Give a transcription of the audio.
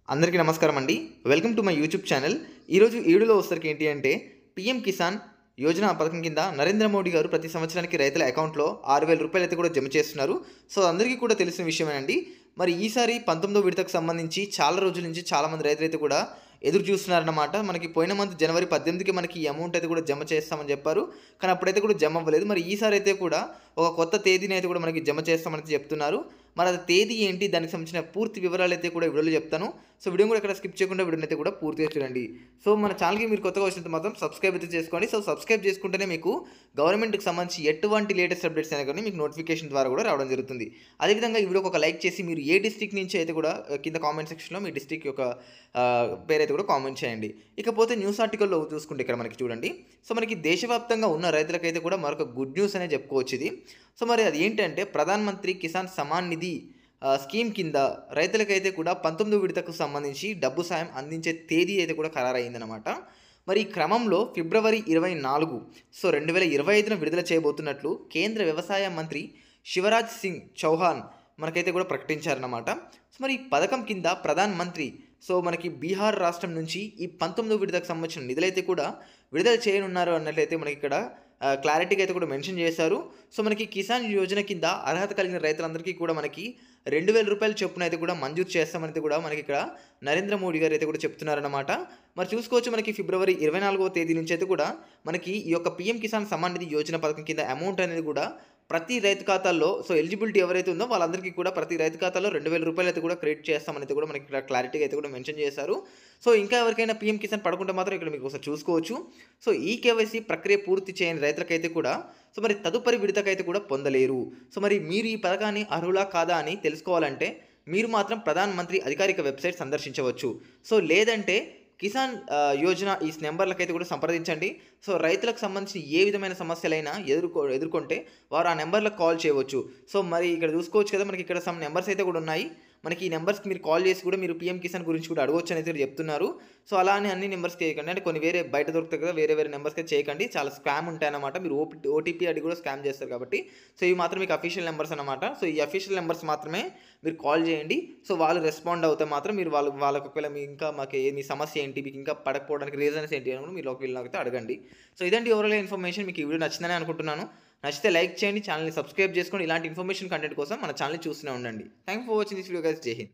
అందరికీ నమస్కారం అండి. Welcome to my YouTube channel. ఈరోజు ఈ వీడియోలో వచ్చేసరికి ఏంటి అంటే పీఎం కిసాన్ యోజన పథకం కింద నరేంద్ర మోడీ గారు ప్రతి సంవత్సరానికి రైతుల అకౌంట్‌లో రూ. 6,000 అయితే కూడా జమ చేస్తున్నారు. సో, అందరికీ కూడా తెలిసిన విషయమేనండి. మరి ఈసారి 19వ విడతకు సంబంధించి చాలా రోజుల నుంచి చాలామంది రైతులైతే కూడా ఎదురు చూస్తున్నారన్నమాట. మనకి పోయిన మంత్ జనవరి 18కి మనకి ఈ అమౌంట్ అయితే కూడా జమ చేస్తామని చెప్పారు. కానీ అప్పుడైతే కూడా జమ అవ్వలేదు. మరి ఈసారి అయితే కూడా ఒక కొత్త తేదీని అయితే కూడా మనకి జమ చేస్తామని చెప్తున్నారు. మరి అది తేదీ ఏంటి? దానికి సంబంధించిన పూర్తి వివరాలైతే కూడా ఈ వీడియోలో చెప్తాను. సో, వీడియోని కూడా ఎక్కడ స్కిప్ చేయకుండా వీడియోని అయితే కూడా పూర్తిగా చూడండి. సో, మన ఛానల్‌కి మీరు కొత్తగా వచ్చినంత మాత్రం సబ్స్క్రైబ్ అయితే చేసుకోండి. సో, సబ్స్క్రైబ్ చేసుకుంటేనే మీకు గవర్నమెంట్‌కి సంబంధించి ఎటువంటి లేటెస్ట్ అప్డేట్స్ అయినా కానీ మీకు నోటిఫికేషన్ ద్వారా కూడా రావడం జరుగుతుంది. అదేవిధంగా ఈ వీడియోకి ఒక లైక్ చేసి మీరు ఏ డిస్ట్రిక్ట్ నుంచి అయితే కూడా కింద కామెంట్ సెక్షన్‌లో మీ డిస్ట్రిక్ట్ యొక్క పేరైతే కూడా కామెంట్ చేయండి. ఇకపోతే న్యూస్ ఆర్టికల్‌లో చూసుకుంటే ఇక్కడ మనకి చూడండి. సో, మనకి దేశవ్యాప్తంగా ఉన్న రైతులకైతే కూడా మరొక గుడ్ న్యూస్ అనే చెప్పుకోవచ్చు ఇది. సో, మరి అది ఏంటంటే ప్రధాన్ మంత్రి కిసాన్ సమాన్ నిధి స్కీమ్ కింద రైతులకైతే కూడా 19వ విడతకు సంబంధించి డబ్బు సాయం అందించే తేదీ అయితే కూడా ఖరారయిందనమాట. మరి ఈ క్రమంలో ఫిబ్రవరి 24 సో 2025న విడుదల చేయబోతున్నట్లు కేంద్ర వ్యవసాయ మంత్రి శివరాజ్ సింగ్ చౌహాన్ మనకైతే కూడా ప్రకటించారన్నమాట. సో, మరి ఈ పథకం కింద ప్రధాన్ మంత్రి మనకి బీహార్ రాష్ట్రం నుంచి ఈ 19వ విడతకు సంబంధించిన నిధులైతే కూడా విడుదల చేయనున్నారు అన్నట్లయితే మనకి ఇక్కడ క్లారిటీగా అయితే కూడా మెన్షన్ చేశారు. సో, మనకి కిసాన్ యోజన కింద అర్హత కలిగిన రైతులందరికీ కూడా మనకి రూ. 2,000 చొప్పున అయితే కూడా మంజూరు చేస్తామని కూడా మనకి ఇక్కడ నరేంద్ర మోడీ గారు అయితే కూడా చెప్తున్నారన్నమాట. మరి చూసుకోవచ్చు మనకి ఫిబ్రవరి 24వ తేదీ నుంచి అయితే కూడా మనకి ఈ యొక్క పీఎం కిసాన్ సమ్మాన్ నిధి యోజన పథకం కింద అమౌంట్ అనేది కూడా ప్రతి రైతు ఖాతాల్లో ఎలిజిబిలిటీ ఎవరైతే ఉందో వాళ్ళందరికీ కూడా ప్రతి రైతు ఖాతాలో రూ. 2,000 అయితే కూడా క్రెడిట్ చేస్తామని కూడా మనకి ఇక్కడ క్లారిటీగా అయితే కూడా మెన్షన్ చేశారు. సో, ఇంకా ఎవరికైనా పీఎం కిసాన్ పడకుంటే మాత్రం ఇక్కడ మీకు ఒకసారి చూసుకోవచ్చు. సో, ఈ కేవైసీ ప్రక్రియ పూర్తి చేయని రైతులకైతే కూడా మరి తదుపరి విడతకైతే కూడా పొందలేరు. సో, మరి మీరు ఈ పథకాన్ని అర్హులా కాదా అని తెలుసుకోవాలంటే మీరు మాత్రం ప్రధాన మంత్రి అధికారిక వెబ్సైట్ సందర్శించవచ్చు. సో, లేదంటే కిసాన్ యోజన ఈ నెంబర్లకైతే కూడా సంప్రదించండి. సో, రైతులకు సంబంధించి ఏ విధమైన సమస్యలైనా ఎదుర్కొంటే వారు ఆ నెంబర్లకు కాల్ చేయవచ్చు. సో, మరి ఇక్కడ చూసుకోవచ్చు కదా మనకి ఇక్కడ సమ్ నెంబర్స్ అయితే కూడా ఉన్నాయి. మనకి ఈ నెంబర్స్‌కి మీరు కాల్ చేసి కూడా మీరు పీఎం కిసాన్ గురించి కూడా అడగొచ్చు అని అయితే చెప్తున్నారు. సో, అలా అని అన్ని నెంబర్స్‌కి చేయకండి. అంటే కొన్ని వేరే బయట దొరుకుతాయి కదా! వేరే నెంబర్స్‌కి చేయకండి. చాలా స్కామ్ ఉంటాయన్నమాట. మీరు ఓటీపీ అడిగి కూడా స్కామ్ చేస్తారు కాబట్టి. సో, ఇవి మాత్రం మీకు అఫీషియల్ నెంబర్స్ అన్నమాట. సో, ఈ అఫీషియల్ నెంబర్స్ మాత్రమే మీరు కాల్ చేయండి. సో, వాళ్ళు రెస్పాండ్ అవుతే మాత్రం మీరు వాళ్ళకి ఒకవేళ మీ ఇంకా మీ సమస్య ఏంటి? మీకు ఇంకా పడకపోవడానికి రీజన్స్ ఏంటి అని కూడా మీరు వీళ్ళనైతే అడగండి. సో, ఇదండి ఓవరాల్ ఇన్ఫర్మేషన్. మీకు ఈ వీడియో నచ్చిందని అనుకుంటున్నాను. నచ్చితే లైక్ చేయండి. ఛానల్‌ని సబ్స్క్రైబ్ చేసుకోండి. ఇలాంటి ఇన్ఫర్మేషన్ కంటెంట్ కోసం మన ఛానల్‌ని చూస్తూనే ఉండండి. Thanks for watching this video guys. జై హింద్.